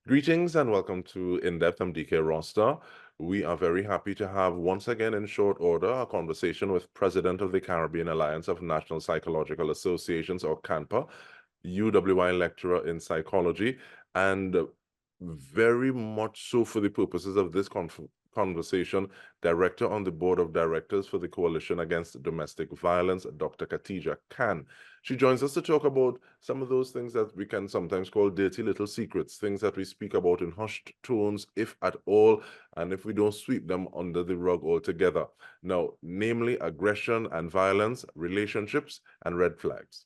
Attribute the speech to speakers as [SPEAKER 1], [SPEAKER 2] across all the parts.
[SPEAKER 1] Greetings and welcome to In-Depth. I'm Dike Rostant. We are very happy to have once again in short order a conversation with President of the Caribbean Alliance of National Psychological Associations, or CANPA, UWI lecturer in psychology, and very much so for the purposes of this conversation, director on the board of directors for the Coalition Against Domestic Violence, Dr. Katija Khan. She joins us to talk about some of those things that we can sometimes call dirty little secrets, things that we speak about in hushed tones, if at all, and if we don't sweep them under the rug altogether. Now, namely aggression and violence, relationships, and red flags.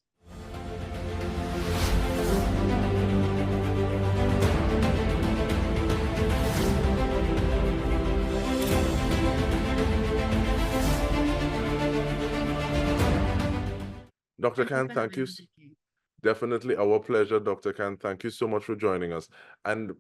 [SPEAKER 1] Dr. Khan, thank you. Definitely our pleasure, Dr. Khan. Thank you so much for joining us. And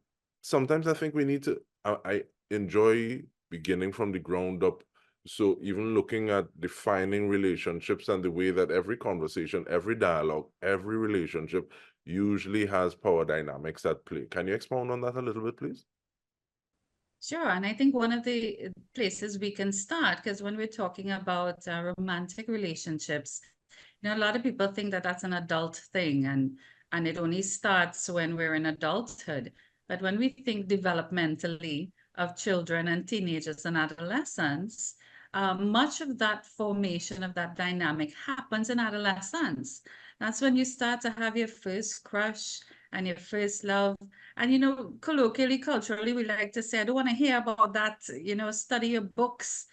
[SPEAKER 1] sometimes I think we need to, I enjoy beginning from the ground up. So even looking at defining relationships and the way that every conversation, every dialogue, every relationship usually has power dynamics at play. Can you expound on that a little bit, please?
[SPEAKER 2] Sure. And I think one of the places we can start, because when we're talking about romantic relationships, a lot of people think that that's an adult thing and it only starts when we're in adulthood. But when we think developmentally of children and teenagers and adolescents, much of that formation of that dynamic happens in adolescence. That's when you start to have your first crush and your first love. And, colloquially, culturally, we like to say, I don't want to hear about that, study your books.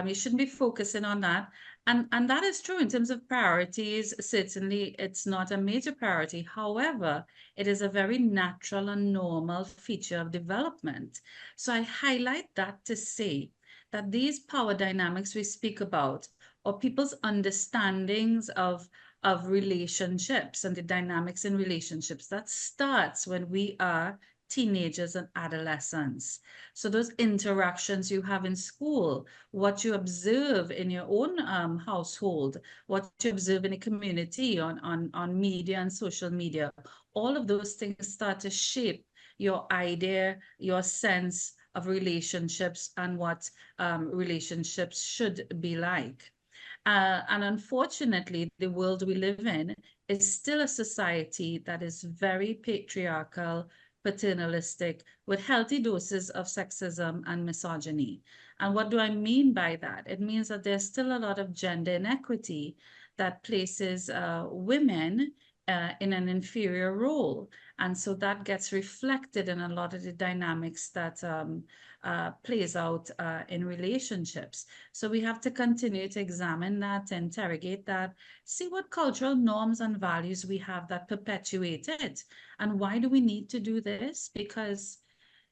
[SPEAKER 2] You shouldn't be focusing on that. And that is true in terms of priorities. Certainly, it's not a major priority. However, it is a very natural and normal feature of development. So I highlight that to say that these power dynamics we speak about, or people's understandings of relationships and the dynamics in relationships, that starts when we are teenagers and adolescents. So those interactions you have in school, what you observe in your own household, what you observe in the community on media and social media, all of those things start to shape your idea, your sense of relationships and what relationships should be like. And unfortunately, the world we live in is still a society that is very patriarchal, paternalistic, with healthy doses of sexism and misogyny. And what do I mean by that? It means that there's still a lot of gender inequity that places women in an inferior role. And so that gets reflected in a lot of the dynamics that plays out in relationships. So we have to continue to examine that, interrogate that, see what cultural norms and values we have that perpetuate it. And why do we need to do this? Because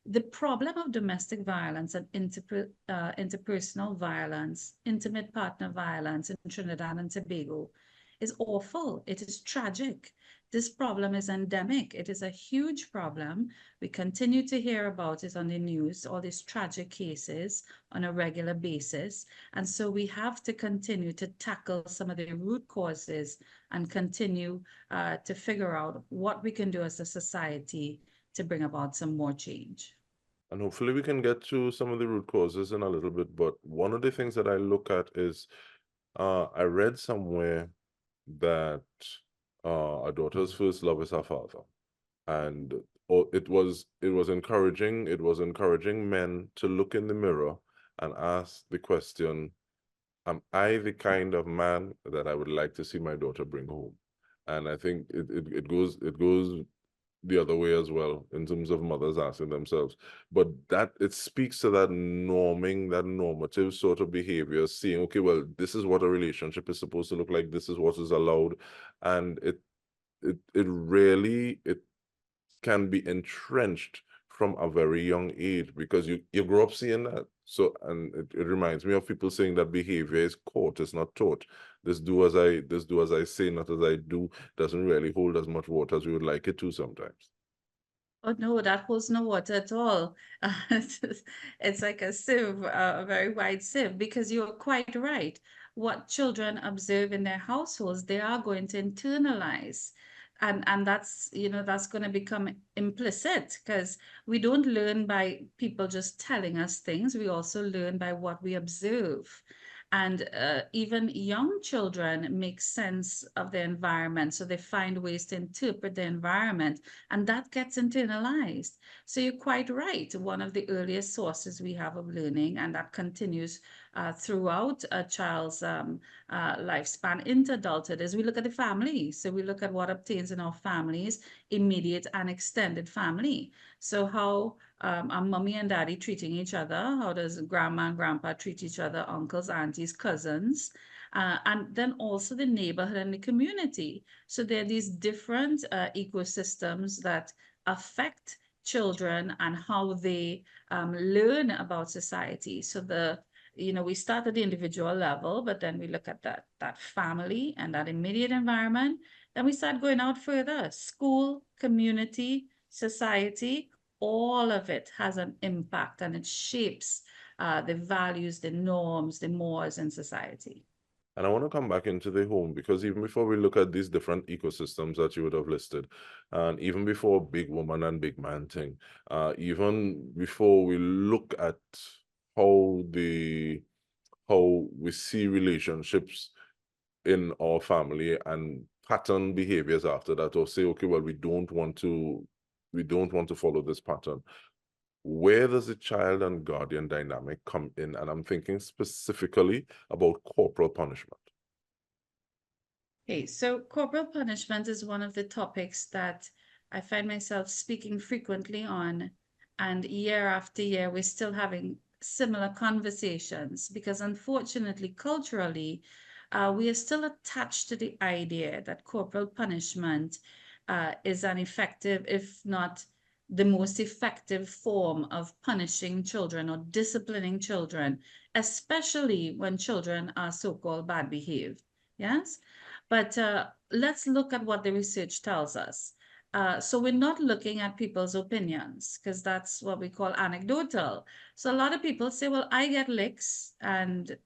[SPEAKER 2] the problem of domestic violence and interpersonal violence, intimate partner violence in Trinidad and Tobago is awful. It is tragic. This problem is endemic. It is a huge problem. We continue to hear about it on the news, all these tragic cases on a regular basis. And so we have to continue to tackle some of the root causes and continue to figure out what we can do as a society to bring about some more change.
[SPEAKER 1] And hopefully we can get to some of the root causes in a little bit. But one of the things that I look at is I read somewhere that a daughter's first love is her father, and it was encouraging men to look in the mirror and ask the question, am I the kind of man that I would like to see my daughter bring home? And I think it goes the other way as well in terms of mothers asking themselves. But that it speaks to that norming, that normative sort of behavior, seeing, okay, well, this is what a relationship is supposed to look like, this is what is allowed. And it really can be entrenched from a very young age because you grow up seeing that. So, and it reminds me of people saying that behavior is caught, it's not taught. This do as I say, not as I do, doesn't really hold as much water as we would like it to sometimes.
[SPEAKER 2] Oh no, that holds no water at all. It's like a sieve, a very wide sieve, because you're quite right. What children observe in their households, they are going to internalize. And that's, that's going to become implicit, because we don't learn by people just telling us things. We also learn by what we observe. And even young children make sense of their environment, so they find ways to interpret the environment, and that gets internalized. So you're quite right. One of the earliest sources we have of learning, and that continues throughout a child's lifespan into adulthood, is we look at the family. So we look at what obtains in our families, immediate and extended family. So how are mommy and daddy treating each other? How does grandma and grandpa treat each other? Uncles, aunties, cousins. And then also the neighborhood and the community. So there are these different ecosystems that affect children and how they learn about society. So we start at the individual level, but then we look at that family and that immediate environment. Then we start going out further: school, community, society. All of it has an impact, and it shapes the values, the norms, the mores in society.
[SPEAKER 1] And I want to come back into the home, because even before we look at these different ecosystems that you would have listed, and even before big woman and big man thing, even before we look at how how we see relationships in our family and pattern behaviors after that, or say, okay, well, we don't want to follow this pattern. Where does the child and guardian dynamic come in? And I'm thinking specifically about corporal punishment.
[SPEAKER 2] Okay, so corporal punishment is one of the topics that I find myself speaking frequently on, and year after year, we're still having similar conversations, because unfortunately, culturally, we are still attached to the idea that corporal punishment is an effective, if not the most effective form of punishing children or disciplining children, especially when children are so-called bad behaved. Yes? But let's look at what the research tells us. So we're not looking at people's opinions, because that's what we call anecdotal. So a lot of people say, well, I get licks and,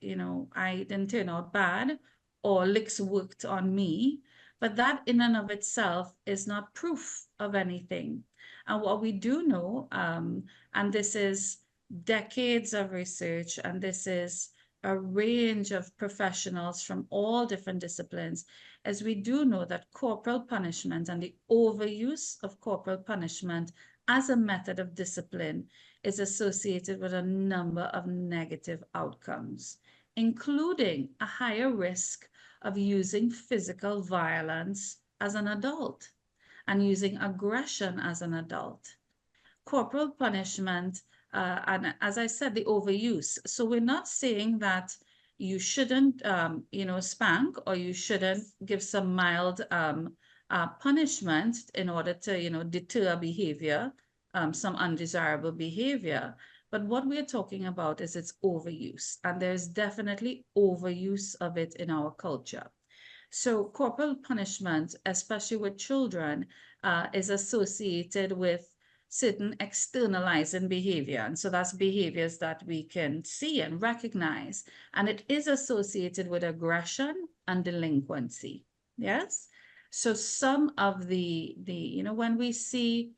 [SPEAKER 2] I didn't turn out bad, or licks worked on me. But that in and of itself is not proof of anything. And what we do know, and this is decades of research, and this is a range of professionals from all different disciplines, as we do know that corporal punishment and the overuse of corporal punishment as a method of discipline is associated with a number of negative outcomes, including a higher risk of using physical violence as an adult and using aggression as an adult. Corporal punishment, and as I said, the overuse. So we're not saying that you shouldn't, spank, or you shouldn't give some mild punishment in order to, deter behavior, some undesirable behavior. But what we're talking about is its overuse, and there's definitely overuse of it in our culture. So corporal punishment, especially with children, is associated with certain externalizing behavior. And so that's behaviors that we can see and recognize. And it is associated with aggression and delinquency. Yes. So some of when we see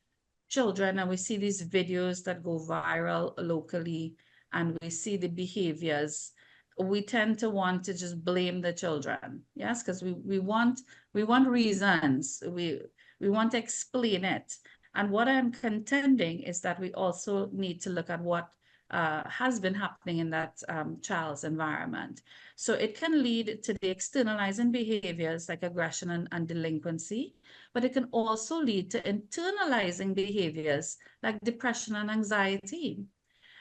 [SPEAKER 2] children and we see these videos that go viral locally, and we see the behaviors, we tend to want to just blame the children. Yes, because we want reasons. We want to explain it. And what I'm contending is that we also need to look at what has been happening in that child's environment. So it can lead to the externalizing behaviors like aggression and delinquency, but it can also lead to internalizing behaviors like depression and anxiety.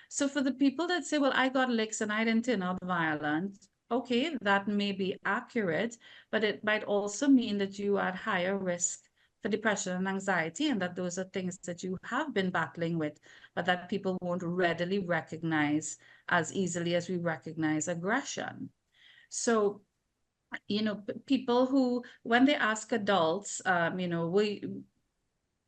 [SPEAKER 2] So for the people that say, well, I got licks and I didn't turn out violent, okay, that may be accurate, but it might also mean that you are at higher risk for depression and anxiety, and that those are things that you have been battling with, but that people won't readily recognize as easily as we recognize aggression. So, people who, when they ask adults, did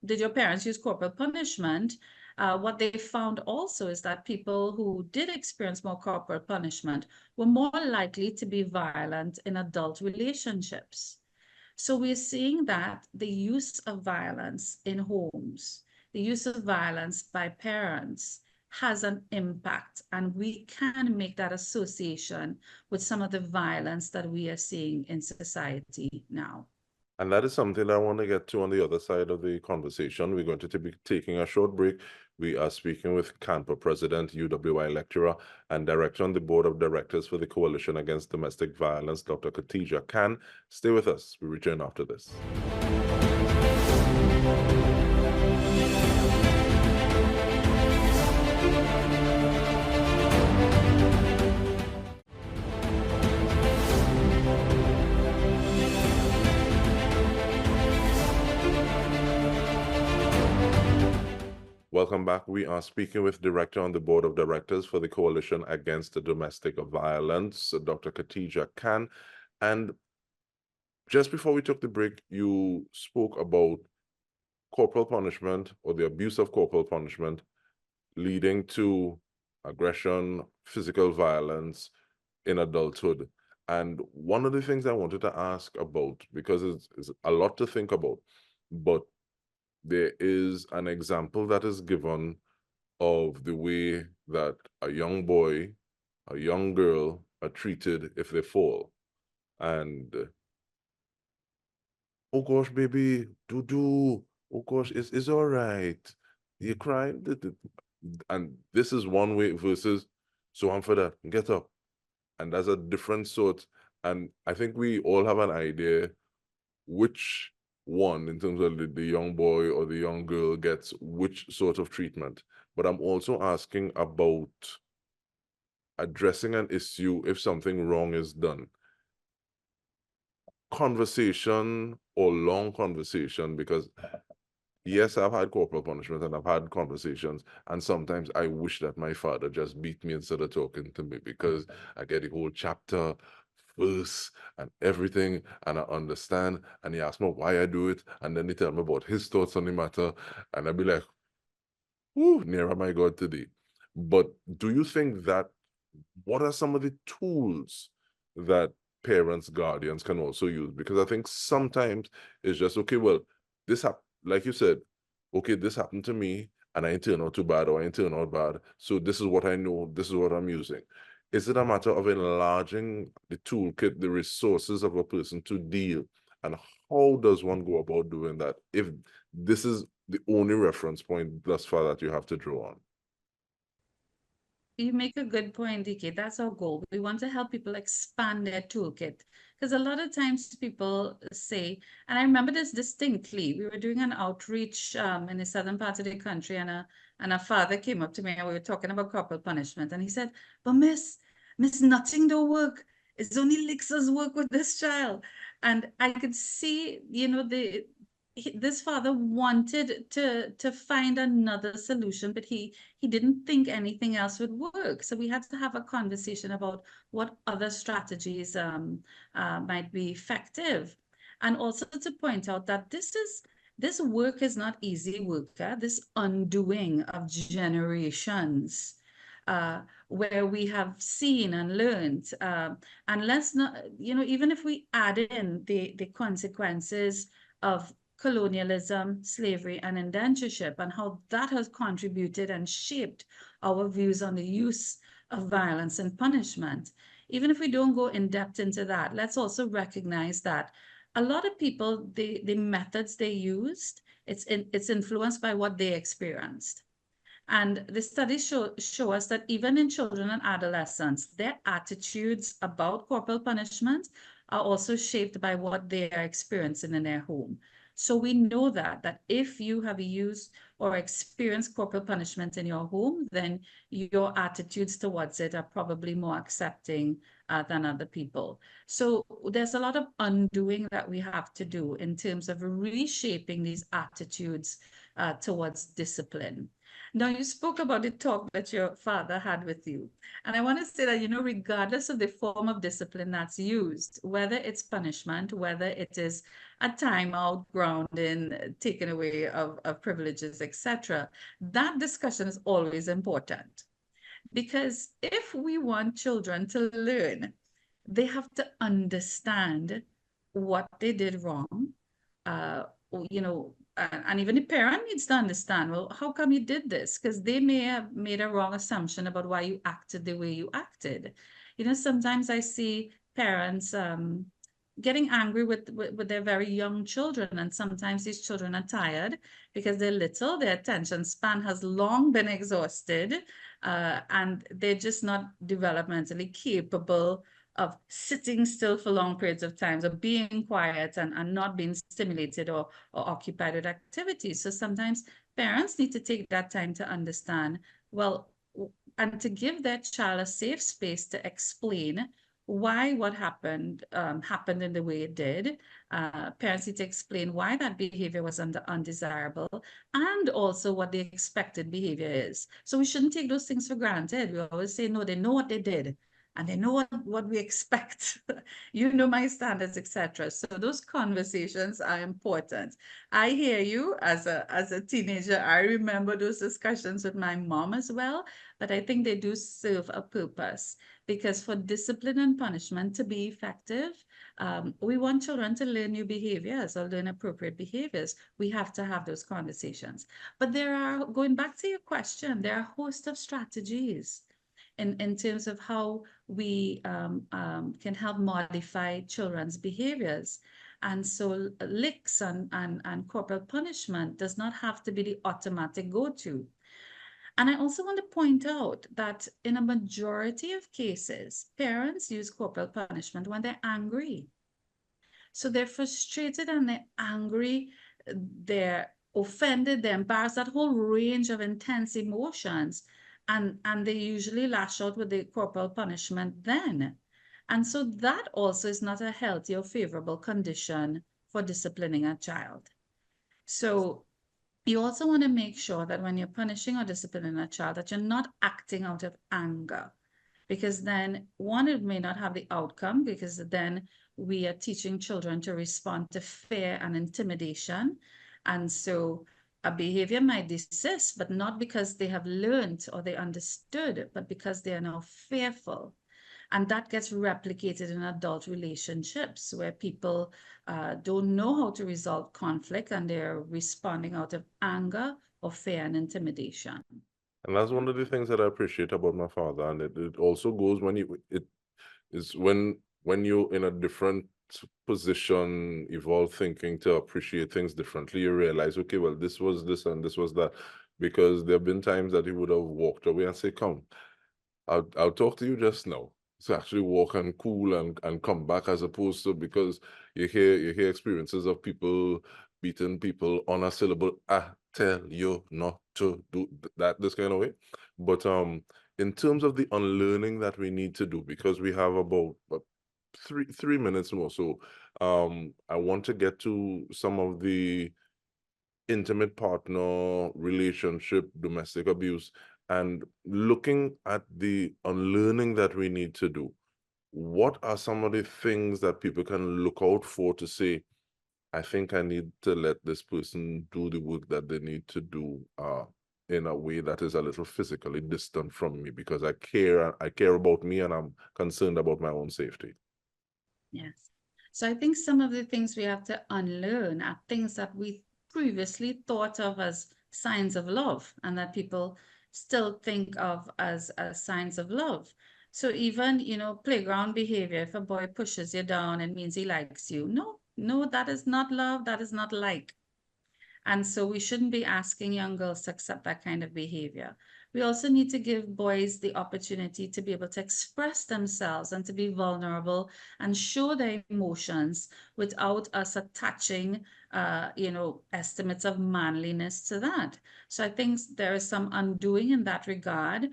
[SPEAKER 2] your parents use corporal punishment? What they found also is that people who did experience more corporal punishment were more likely to be violent in adult relationships. So we're seeing that the use of violence in homes, the use of violence by parents has an impact, and we can make that association with some of the violence that we are seeing in society now.
[SPEAKER 1] And that is something I want to get to on the other side of the conversation. We're going to be taking a short break. We are speaking with CANPA President, UWI lecturer, and Director on the Board of Directors for the Coalition Against Domestic Violence, Dr. Katija Khan. Stay with us. We return after this. Welcome back. We are speaking with Director on the Board of Directors for the Coalition Against Domestic Violence, Dr. Katija Khan. And just before we took the break, you spoke about corporal punishment or the abuse of corporal punishment leading to aggression, physical violence in adulthood. And one of the things I wanted to ask about, because it's a lot to think about, but there is an example that is given of the way that a young boy, a young girl are treated if they fall. And, oh gosh, baby, do. Oh gosh, it's all right. You're crying. And this is one way versus, so I'm for that, get up. And that's a different sort. And I think we all have an idea which one, in terms of the young boy or the young girl, gets which sort of treatment. But I'm also asking about addressing an issue if something wrong is done. Conversation or long conversation, because yes, I've had corporal punishment and I've had conversations, and sometimes I wish that my father just beat me instead of talking to me, because I get the whole chapter, verse, and everything, and I understand, and he asks me why I do it, and then he tell me about his thoughts on the matter, and I'd be like, whoo, nearer my God today. But do you think that, what are some of the tools that parents, guardians can also use? Because I think sometimes it's just, okay, well, this happened, like you said, okay, this happened to me and I ain't turn out too bad or I ain't turn out bad. So this is what I know, this is what I'm using. Is it a matter of enlarging the toolkit, the resources of a person to deal? And how does one go about doing that if this is the only reference point thus far that you have to draw on?
[SPEAKER 2] You make a good point, Dike. That's our goal. We want to help people expand their toolkit. Because a lot of times people say, and I remember this distinctly, we were doing an outreach in the southern part of the country, and a father came up to me and we were talking about corporal punishment. And he said, but miss, nothing don't work. It's only licks work with this child. And I could see, this father wanted to find another solution, but he didn't think anything else would work. So we had to have a conversation about what other strategies might be effective. And also to point out that this work is not easy work, this undoing of generations. Where we have seen and learned, and let's not, even if we add in the consequences of colonialism, slavery, and indentureship, and how that has contributed and shaped our views on the use of violence and punishment. Even if we don't go in depth into that, let's also recognize that a lot of people, the methods they used, it's influenced by what they experienced. And the studies show us that even in children and adolescents, their attitudes about corporal punishment are also shaped by what they are experiencing in their home. So we know that if you have used or experienced corporal punishment in your home, then your attitudes towards it are probably more accepting than other people. So there's a lot of undoing that we have to do in terms of reshaping these attitudes towards discipline. Now, you spoke about the talk that your father had with you. And I want to say that, regardless of the form of discipline that's used, whether it's punishment, whether it is a timeout, grounding, taking away of privileges, etc., that discussion is always important. Because if we want children to learn, they have to understand what they did wrong. Uh, and even the parent needs to understand, well, how come you did this? Because they may have made a wrong assumption about why you acted the way you acted. Sometimes I see parents getting angry with their very young children, and sometimes these children are tired because they're little, their attention span has long been exhausted, and they're just not developmentally capable of sitting still for long periods of time, or being quiet and not being stimulated or occupied with activities. So sometimes parents need to take that time to understand, well, and to give their child a safe space to explain why what happened in the way it did. Parents need to explain why that behavior was undesirable, and also what the expected behavior is. So we shouldn't take those things for granted. We always say, no, they know what they did, and they know what we expect. My standards, etc. So those conversations are important. I hear you as a teenager. I remember those discussions with my mom as well, but I think they do serve a purpose, because for discipline and punishment to be effective, we want children to learn new behaviors or learn appropriate behaviors. We have to have those conversations. But going back to your question, there are a host of strategies in terms of how we can help modify children's behaviors. And so licks and corporal punishment does not have to be the automatic go-to. And I also want to point out that in a majority of cases, parents use corporal punishment when they're angry. So they're frustrated and they're angry, they're offended, they're embarrassed, that whole range of intense emotions. And they usually lash out with the corporal punishment then. And so that also is not a healthy or favorable condition for disciplining a child. So you also want to make sure that when you're punishing or disciplining a child, that you're not acting out of anger, because then one, it may not have the outcome, because then we are teaching children to respond to fear and intimidation. And so a behavior might desist, but not because they have learned or they understood, but because they are now fearful. And that gets replicated in adult relationships where people don't know how to resolve conflict, and they're responding out of anger or fear and intimidation.
[SPEAKER 1] And that's one of the things that I appreciate about my father. And it also goes when you're in a different position, evolve thinking to appreciate things differently, you realize, okay, well, this was this and this was that. Because there have been times that he would have walked away and say, come, I'll talk to you just now. So actually walk and cool and come back, as opposed to, because you hear experiences of people beating people on a syllable. I tell you not to do that, this kind of way. But in terms of the unlearning that we need to do, because we have about 3 minutes more, so I want to get to some of the intimate partner relationship, domestic abuse, and looking at the unlearning that we need to do. What are some of the things that people can look out for to say, I think I need to let this person do the work that they need to do in a way that is a little physically distant from me, because I care about me, and I'm concerned about my own safety.
[SPEAKER 2] Yes. So I think some of the things we have to unlearn are things that we previously thought of as signs of love, and that people still think of as signs of love. So even, playground behavior, if a boy pushes you down, it means he likes you. No, no, that is not love. That is not like. And so we shouldn't be asking young girls to accept that kind of behavior. We also need to give boys the opportunity to be able to express themselves and to be vulnerable and show their emotions without us attaching, estimates of manliness to that. So I think there is some undoing in that regard,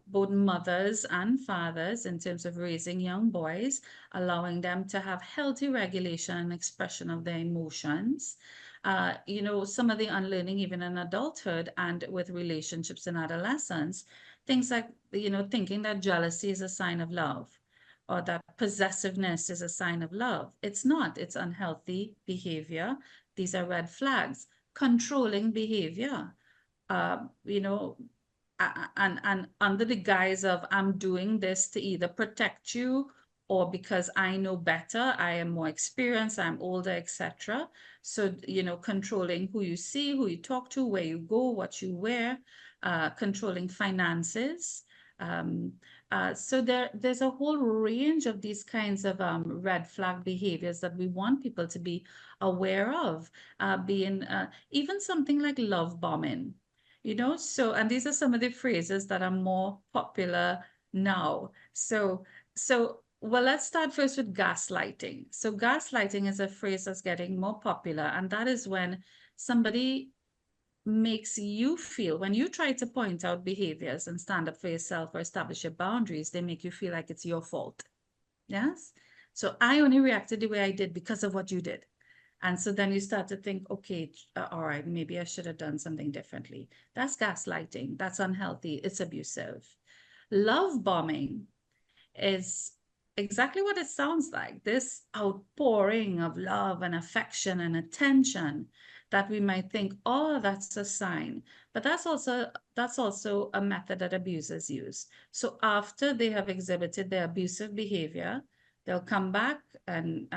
[SPEAKER 2] both mothers and fathers, in terms of raising young boys, allowing them to have healthy regulation and expression of their emotions. Some of the unlearning, even in adulthood and with relationships in adolescence, things like, thinking that jealousy is a sign of love, or that possessiveness is a sign of love. It's not, it's unhealthy behavior. These are red flags. Controlling behavior, uh, you know, and under the guise of, I'm doing this to either protect you or because I know better, I am more experienced, I'm older, etc. So, controlling who you see, who you talk to, where you go, what you wear, controlling finances. Um, so there's a whole range of these kinds of red flag behaviors that we want people to be aware of, being even something like love bombing, so, and these are some of the phrases that are more popular now. Well, let's start first with gaslighting. So gaslighting is a phrase that's getting more popular, and that is when somebody makes you feel, when you try to point out behaviors and stand up for yourself or establish your boundaries, they make you feel like it's your fault. Yes? So I only reacted the way I did because of what you did. And so then you start to think, okay, all right, maybe I should have done something differently. That's gaslighting. That's unhealthy. It's abusive. Love bombing is exactly what it sounds like, this outpouring of love and affection and attention that we might think, oh, that's a sign. But that's also a method that abusers use. So after they have exhibited their abusive behavior, they'll come back and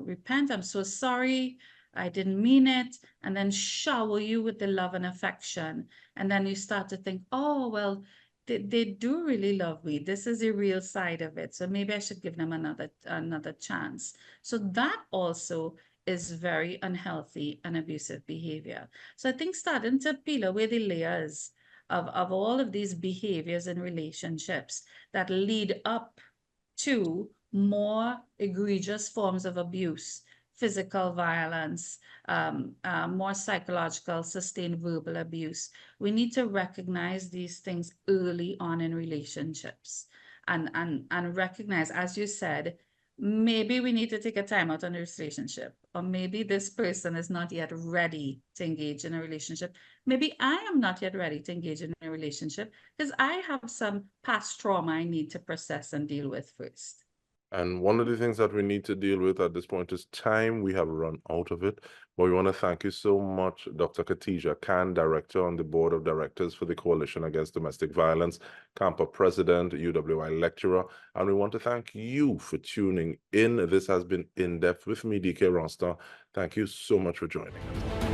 [SPEAKER 2] repent. I'm so sorry. I didn't mean it. And then shower you with the love and affection. And then you start to think, oh, well, they do really love me. This is a real side of it. So maybe I should give them another chance. So that also is very unhealthy and abusive behavior. So I think starting to peel away the layers of all of these behaviors and relationships that lead up to more egregious forms of abuse, physical violence, more psychological, sustained verbal abuse. We need to recognize these things early on in relationships and recognize, as you said, maybe we need to take a time out on this relationship, or maybe this person is not yet ready to engage in a relationship. Maybe I am not yet ready to engage in a relationship because I have some past trauma I need to process and deal with first.
[SPEAKER 1] And one of the things that we need to deal with at this point is time. We have run out of it. But we want to thank you so much, Dr. Katija Khan, Director on the Board of Directors for the Coalition Against Domestic Violence, CAMPA President, UWI Lecturer. And we want to thank you for tuning in. This has been In Depth with me, Dike Rostant. Thank you so much for joining us.